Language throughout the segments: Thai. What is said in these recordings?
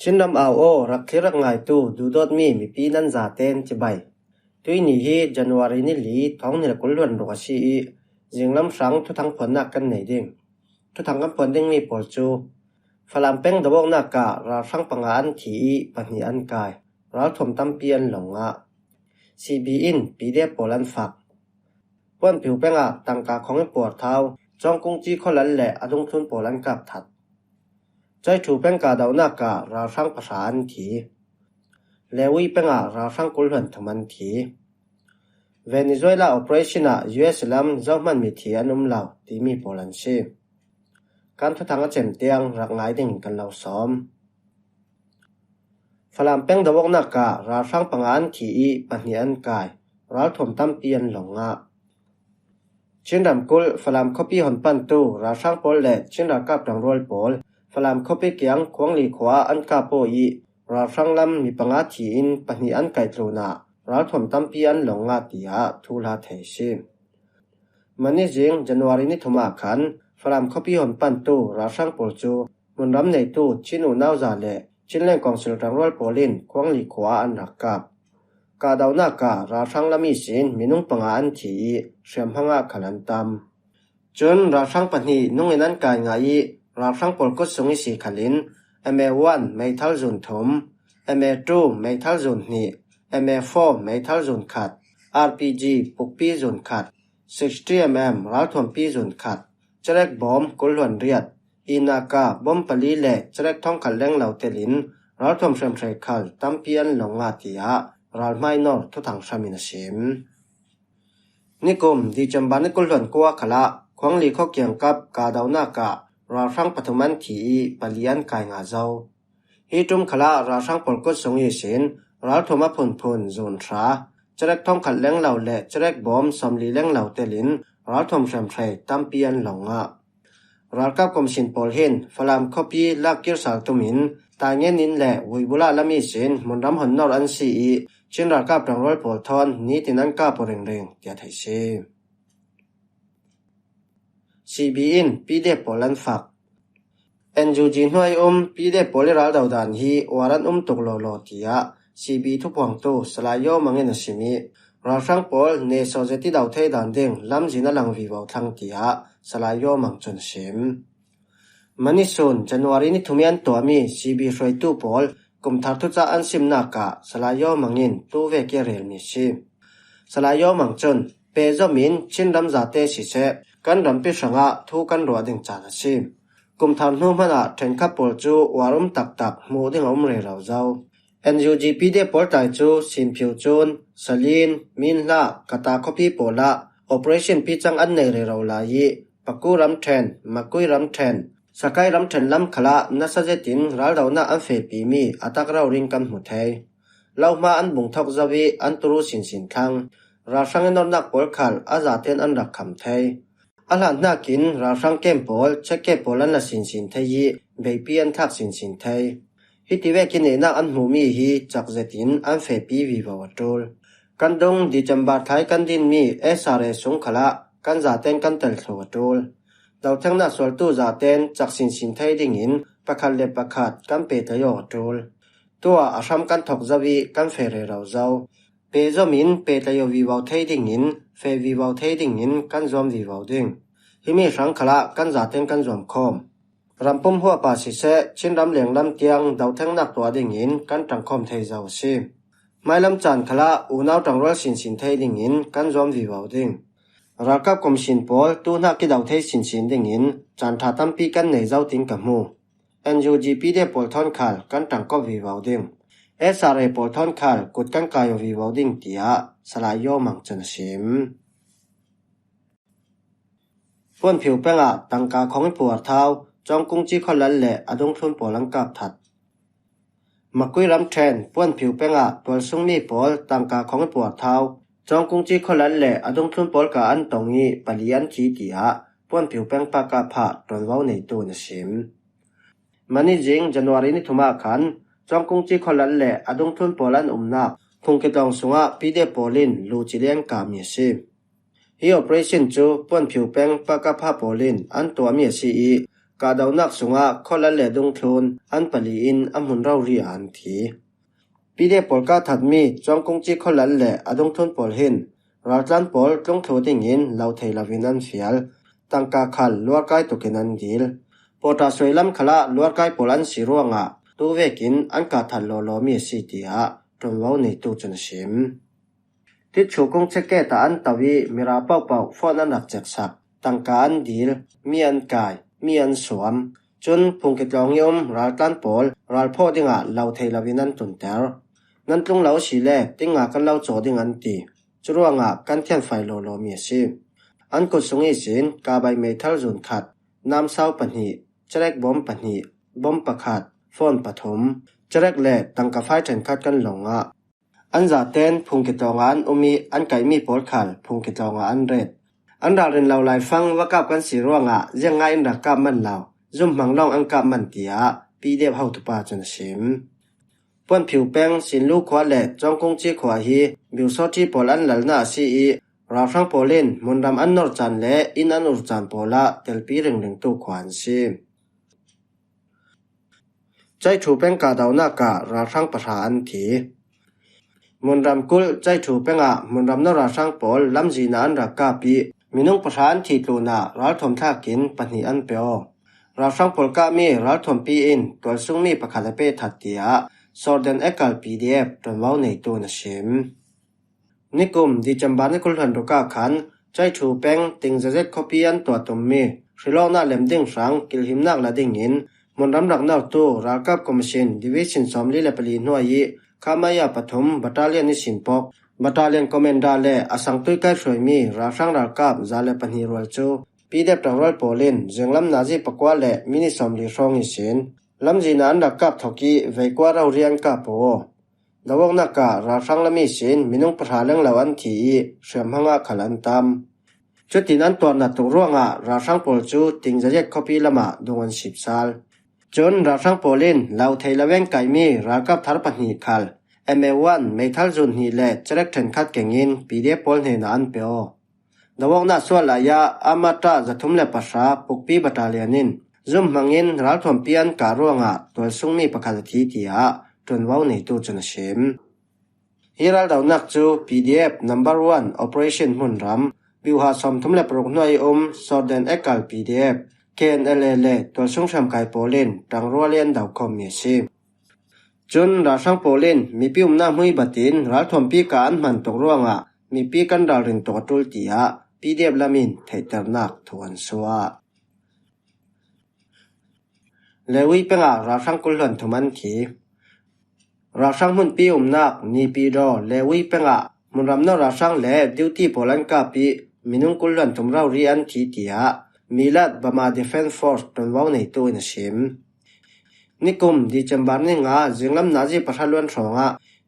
ชินนำเอาโอรักที่รักง่ายตู้ดูดอดมีปีนันจาเต้นจะใบตุยนี่ฮีจันวารีนี่หลีท้องนี่ละกุลวนรัวชีจิงลำสังทุทั้งผลนักกันไหนดิ่งทุทั้งกันผลดิ่งนี่ปอลจูฝรั่งเป็งดบอกนักกะราสังปังอันทีปัญญาอันกายราถมตั้มเปียนหลงอ่ะซีบีอินปีเดียปอลันฝักป้วนผิวเป็งอ่ะตังกาของปวดเท้าจองกุ้งจีข้อลันแหละอดุงทุนปอลันกับถัดใจถูเป็งกาดาวนักกะราสังภาษาอันทีเลวีเป็งอ่ะราสังกุลหันทมันทีเวเนซุเอลา operation อ่ะ US ลำเจ้ามันมีทีอันนุ่มเหล่าที่มีโปแลนด์ชีการทุทางเจมเตียงรักง่ายดิ่งกันเหล่าซ้อมฝรั่งเป็งดบอกนักกะราสังปังอันทีปัญญาอันกายราถมตั้มเปียนหลงอ่ะชินดำกุลฝรั่งคบปีหอนปันตูราสังโปลเล่ชินรักกับดังโรลโปลฝรั่งคบปีเกียงควงหลีขวาอันกาโปอีราสังลำมีปังอาทีอินปัญญาอันไกตรูนาราถมตั้มเปียนหลงอาตียาทูลาเทชิมันนี่จิงจันวารีนิทุมาขันฝรั่งคบปีหอนปันตูราสังโปลจูมุนรำในตู้ชินูนาวซาเล่ชินเล่งกองสิลดังโรลโปลินควงหลีขวาอันรักกับกาดาวนาการาสังลำมีสินมีนุ่งปังอันทีเสียมพังอาขลันตำจนราสังปัญญีนุ่งเอนันกายง่ายราสังปอลกุศงสีขลินMA1 ไม่ทัลจุนถม MA2 ไม่ทัลจุนนี่ MA4 ไม่ทัลจุนขัด RPG ปุกปีจุนขัด 60mm รัลถมปีจุนขัดจเรกบอมกุลวนเรียดอินากาบอมปลีเล่จเรกท้องขัดแรงเหล่าเตลินรัลถมเฟรมไทรคัลตั้มเปียนหลงอาติยารัลไมนอร์ทุทังชามินชิมนิคมดีจำบานิกุลวนกัวขละควงลีข้อเกี่ยงกับกาดาวนากะราสังปฐมันทีปลียนกายงาเจ้าฮีตุมขละราสังปลกุศสงเยสินรัลทมาพุนโซนทราจเรกท้องขัดแรงเหล่าเละจเรกบอมสมลีแรงเหล่าเตลินรัลทมเฟรมไทรตั้มเปียนหลงอารัลกับกรมสินปอลเฮนฝรั่งคบีลักกิรสาลตุมินตายเงินินเละวิบุลาละมีสินมุนรำหันนอร์อันซีชินรัลกับดังโรลโปลทอนนี้ตินันกาปเริงเตียไทยเชซีบีอินปีเดปอลันฝักเอ็นจูจีนหน่วยปีเดปอลิรัลดาวดานฮีวารันตุกโลโลติยาซีบีทุกวังตูสลายโยมังเงินสิมีราสังปอลเนโซเจติดาวเทดันเด้งลำจินาลังวิวาวทังติยาสลายโยมังจนชิมมันนิสุนจันวารีนิทุมีอันตัวมีซีบีช่วยตู้ปอลกุมทัดทุจาอันซิมนากะสลายโยมังเงินตู้เวกเรลมิชิสลายโยมังจนเปจอมินชินรำจาเตชิเชกันรำพิชงะทุกันรัวดิ่งจานาชิมกุมทันนุมันอะเทนคับปอลจูวารุมตักมูดิ่งอมเรเราเจ้าNUGP เดปอลไตจูสินผิวจูนสลินมินลากตาคอพีโปละ Operation พิจังอันในเรเราลายปักกูรำเทนมักกุยรำเทนสกายรำเทนลำขละนัสเจตินรัลดาวนาอันเฟปีมีอัตักเราริงกันหุเทเล่ามาอันบุงทอกจาวีอันตุรุสินทังราชังนนนักปอลขัลอาจาเตนอันรักคำเทอันหลังนักกินราชังเกมปอลเช็คเกปอลันละสินเทยเบปีอันทักสินเทฮิติเวกินเอนักอันหูมีฮีจากเจตินอันเฟปีวิวาวตูลกันดงดิจำบาทไทยกันดินมีSRAสงขละกันจาเตนกันเตลโวตูลดาวทั้งนักสวลตู้จาเตนจากสินไทยดิ่งอินประคันเลประคัดกันเปตโยตูลตัวอาชัมกันถกจวีกันเฟเรเราเจ้าเปจอมินเปตโยวิวาวไทยดิ่งอินเฟวิวาวไทยดิ่งอินกันจอมวิวาวดิ่งฮิมีสังขละกันจาเตนกันจอมคอมรำปุ่มหัวป่าสิเสชินรำเหลียงลำเตียงดาวทั้งนักตัวดิ่งอินกันจังคอมไทยเจ้าสิไม่ลำจันขละอูนาวจังรัลสินไทยดิ่งอินกันจอมวิวาวดิ่งรักกับกรมสินปอลตู้นักกิดาวไทยสินดิ่งอินจันทาตั้มปีกันในเจ้าติงกับมู NUGP เดปอลทอนขัลกันจังก็วิวาวดิ่ง SRA ปอลทอนขัลกุดกันกายวิวาวดิ่งเตียสลายโยมังจันชิมพ้นผิวแป้งอะตังกาของปวดเท้าจองกุ้งจีคนลันเละอดงทุนปอลังกับถัดมักกุยรำเทรนป้วนผิวแป้งอะตัวซุงมีปอลตังกาของปวดเท้าจองกุ้งจีคนลันเละอดงทุนปอลกาอันตรงนี้ปลีอันขีตียะป้วนผิวแป้งปากาผาตอนเว้าในตัวนชิมมันนี่จิงจันวารีนิทุมาขันจองกุ้งจีคนลันเละอดงทุนปอลันนักคงเกตองสุงะปีเดปอลินลูจิเลียงกามีชิฮี operation จูป้วนผิวแป้งปากาผาปอลินอันตัวมีชี กาดาวนักสุงะข้อละเลดงทุนอันปลีอินอัมหุนเราเรียนทีปีเดปอลกาถัดมีจองกงจีข้อละเลอดงทุนปอลหินรัฐลันปอลตรงโถติงินเราเทลาวินันเฟียลตังกาขัลลัวกายตุกินันดีลปอตาสวยลำขละลัวกายปอลันสิรัวงะตูเวกินอันกาทัลโลโลมีสิติยาตรงว่าในตูจนชิมที่ชูกงเชเกตาอันตวีมีราเป้าเป้าฟอนอันดักเจ็กสักตังกาอันดีลมีอันกายมีอันสวมจนพุงกิจลองยมรัฐลันปอลรัฐพ่อดิงะเราเทลาวินันตุนเตอร์นั่นตรงเราสิเลติงะกันเราโจดิงันตีจรัวงะกันเทียนไฟโลโลมีสิอันกุศลสินกาใบเมทัลจุนขัดน้ำเศร้าปัญหีจเรกบอมปัญหีบอมประขัดฟอนปฐมจเรกเล่ตังกาไฟเฉินคัดกันหลงอ่ะอันจ่าเต้นพุงกิจงานอุมีอันไก่มีปอดขัลพุงกิจงานอันเร็ดอันดารินเราไล่ฟังว่ากับกันสีร่วงอ่ะยังไงอันดักกับมันเราซุ่มมังลองอันกับมันเตียปีเดียบเฮาตุปาจนชิมป้วนผิวแป้งสินลูกขวาเล่จองกงจีขวาฮีบิวซอที่ปอลันหลัลนาซีอีราฟังโปลินมุนดำอันนอร์จันเล่อินอันนอร์จันโปละเตลปีเริงหนึ่งตัวขวานซีใจถูเป็นกาดาวนาการาฟังประธานทีมุนดำกุลใจถูเป็นมุนดำนราฟังโปลลำจีนอันรักกาปีมินุงประธานทีตูนารัฐมท่ากินปัญหาอันเปียวราฟังโปลกามีรัฐมปีอินตัวซุงมีประคาเปทัดเตียสอดเดนเอกลปีเดียบจนว่าในตัวนชิมนิกุมดิจำบานในกุลหันรุกาขันใจถูเป็นติงจะเจ็ดคอปีอันตัวตุมมีชิโลนาเลมดิ่งสังกิลหิมนักละดิ่งอินมุนรำรักนักตัวรักกับคอมมิชชั่นดิวิชันสอมลีเลปลีนัวยีขามายาปฐมบัตาเลียนนิสินปอกบัตาเลียนคอมเมนดาเลอสังตุยไกช่วยมีรักสังรักกับซาเลปันฮีรัวจูปีเดบตังรัลโปลินจึงลำนาจีปกว่าเลมินิสอมลีรองอิสินลำจีนันรักกับทกีเวกว่าเราเรียนกับโปดาวนักการาฟังละมีสินมินุงประหารเรื่องเหล่าอันทีเชื่อมหังขลันตามจุดที่นั้นตัวนัดตัวร่วงราฟังโปลจูติงจะเรียกคอปีละมาดวงวัน10 สัลจนราฟังโปลินเราเทลเวงไกมีรักกับทารปันหีคัลMA1 เมทัลจุนฮีเลจะเรียกเทนคัดเก่งอินปีเดียโปลเฮนันเปียวดาวนักส่วนลายาอามาตาจะทุ่มเล็บภาษาปุกปีบัตาเลียนินซุ่มมังอินรัฐถมเปียนการร่วงตัวซุงมีประคาทีเตียจนว่าในตัวจนชิมฮิรัลดาวนักจู PDF number 1 Operation มุนรำบิวหาสมทุ่มเล็บปรุกหน่วยสอดเดนเอกล PDF KNLL ตัวซุงชมไกโปลินดังรัวเลียนดาวคอมมีซีจนราชังโปลินมีพิวมนามุยบัตินรัฐถมปีการมันตกร่วงมีปีกันดารินตัวตุลเตีย PDF ละมินเทเตอร์นักทวนสัวเลวิเป็นราชังกุลหลันทุมันทีราชังมุนปีนักนีปีดอเลวิเป็นมุนรำนราชังเลดิวตี้โปลันกาปีมินุงกุลหลันทุมเราเรียนทีเตียมิลาดบามาดิเฟนฟอร์สตนว่าในตัวนชิมนิกุมดิจำบานนิงจึงลำนาจีประชาล้วนสอง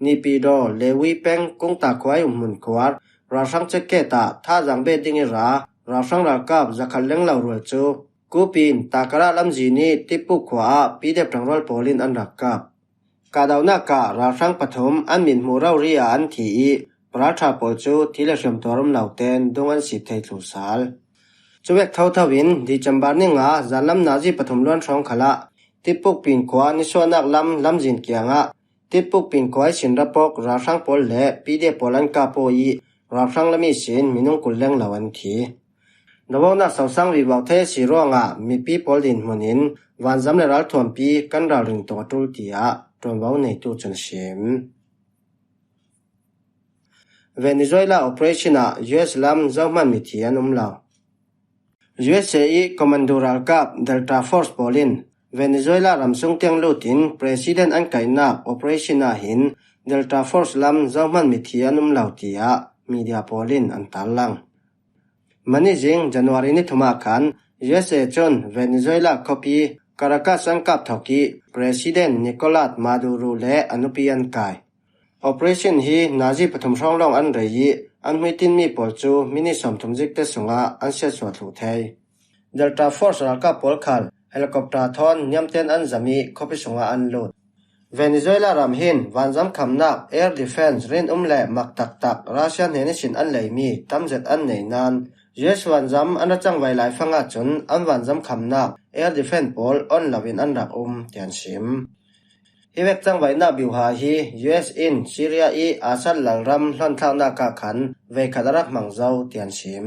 นีปีดอเลวิเป็นกงตาควายมุนควาร์ราชังเจเกตาท่าจังเบดิงิราชังรักกับจะขัดเลี้ยงเหล่ารัวจูกูปีนตากระลำจีนีติปุกขวาปีเด็บทังรัลโปลินอันรักกับกาดาวนาการาฟังปฐมอันมินมูเราเรียอันทีปราชาโปจูที่เลชมตัวรมเหล่าเตนดวงอันสิบเทตุสาลจวกเท่าทวินดิจำบานนิงจานลำนาจีปฐมล้วนสองขละติปุกปีนขวานิสวนักลำจินเกียงติปุกปีนขวาสินระปกราฟังโปลเล่ปีเดโปลันกาโปยีราฟังละมีสินมินุงกุลเลงเหล่าอันทีนวนักสาวสังวิบากเทศิร่วงมีปีโปลินมุนินวันจำเลรัลทวมปีกันดารินตัวตุลเตียจนว่าในตัวจนชิมเวเนซุเอลา Operation US ลำเจ้ามันมิเทียนุมลาว USA คอมมานโดรัลกับ Delta Force โปลินเวเนซุเอลารำส่งเตียงลูติน President อันไกนัก Operation หิน Delta Force ลำเจ้ามันมิเทียนุมลาวเตียมีเดียโปลินอันตัลลังมันนี่จิงจันวารีนิทุมาคัน USA จนเวเนซุเอลาคอปีการากัสอันกับทอกี President นิโคลัสมาดูโรและอนุปีอันไก Operation ฮีนาจีปฐมช่องลองอันเรยีอันไม่ตินมีปอลจูมินิสมทุมจิกเตสุงอันเสียสวดถูเทย Delta Force รักกับปอลคัลเฮลิคอปเตอร์ทอนยำเต็นอันจามีคอพิสุงอันโหลดเวเนซุเอลารำหินวันจำคำนัก Air Defense เรนแหลมักตักรัสเซียนเฮนิสินอันไหลมีตั้มเจ็ดอันไหนนาน US wan zam an chang vai lai fanga chun an wan zam khamnak air defense pol on lawin an rak tian sim hi vek chang vai na biu ha hi US in Syria i asal lalram hlon thana ka khan ve khadarak mangzau tian sim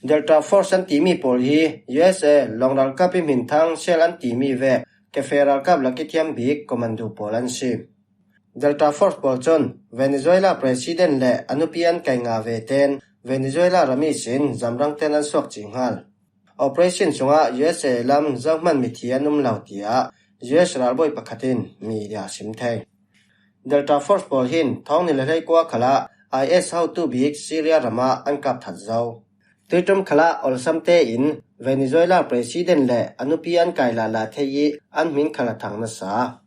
Delta Force an timi pol hi USA longral kapi min thang sel an timi ve keferal kap lakithiam bik commando pol an sim Delta Force pol chon Venezuela president le anupian kai nga ve ten Venezuela rami sin zamrang ten an sok chinghal operation sunga USA lam zangman mithianum lautia US ralboi pakhatin media simthai Delta Force pol hin thong ni lai kwa khala IS how to big Syria rama an kap that zau tuitum khala olsamte in Venezuela president le anupian kai la la thei an min khala thang na sa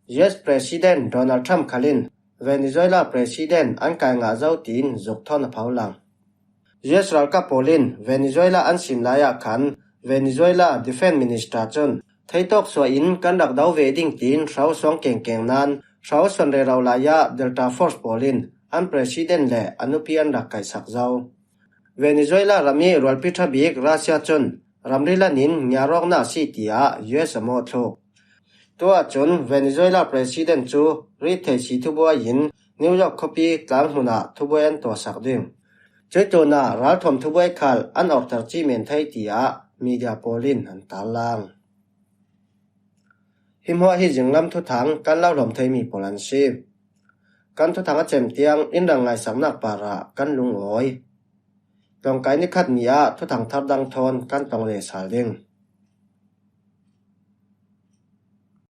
US president Donald Trump khalin Venezuela president an kai nga zau tin zuk thon phaulang US ralka polin Venezuela an simlaya khan Venezuela defense minister chon theitok so in kan rak dau ve ding tin rau song keng nan rau son re rau la ya Delta Force polin an president le anupian rak kai sak zau Venezuela rami rol pitha bik Russia chon ramrila nin nyarok na si tia US mo thok tua chon Venezuela president chu ri the si thubo in New York copy tlang huna thubo an to sak ding Chitona ral thom thubai khal an oktar chi men thai tia media polin an talang himwa hi jinglam thu thang kan lau rom thai mi polan si kan thu thang a chem tiang in rang ngai samnak para kan lung oi tong kai ni khat nia thu thang thar dang thon kan tong le sal ding